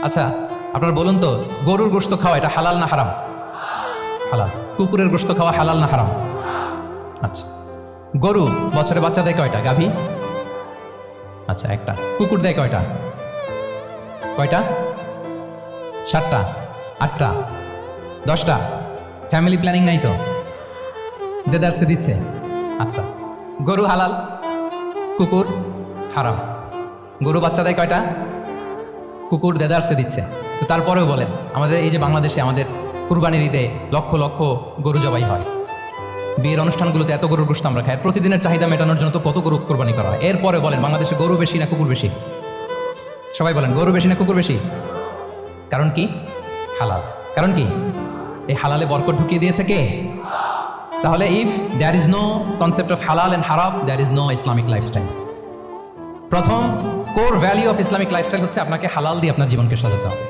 আচ্ছা, আপনারা বলুন তো, গরুর গোশত খাওয়া এটা হালাল না হারাম? হালাল। কুকুরের গোশত খাওয়া হালাল না হারাম? আচ্ছা। গরু বছরে বাচ্চা দেয় কয়টা? গাভী? আচ্ছা, একটা। কুকুর দেয় কয়টা? কয়টা? 7টা, 8টা, 10টা? ফ্যামিলি প্ল্যানিং নাই তো? দেদারসে দিচ্ছে। আচ্ছা, গরু হালাল, কুকুর হারাম। গরু বাচ্চা দেয় কয়টা? কুকুর দেদারসে দিচ্ছে। তো তারপরেও বলেন, আমাদের এই যে বাংলাদেশে আমাদের কুরবানির ঈদে লক্ষ লক্ষ গরু জবাই হয়, বিয়ের অনুষ্ঠানগুলোতে এত গরুর গোশত আমরা খাই, প্রতিদিনের চাহিদা মেটানোর জন্য তো কত গরু কোরবানি করা হয়। এরপরে বলেন, বাংলাদেশে গরু বেশি না কুকুর বেশি? সবাই বলেন, গরু বেশি না কুকুর বেশি? কারণ কি? হালাল। কারণ কি? এই হালালে বরকত ঢুকিয়ে দিয়েছে কে? তাহলে if there is no concept of halal and haram, there is no Islamic lifestyle. প্রথম core value of Islamic lifestyle হচ্ছে আপনাকে হালাল দিয়ে আপনার জীবনকে সাজাতে হবে।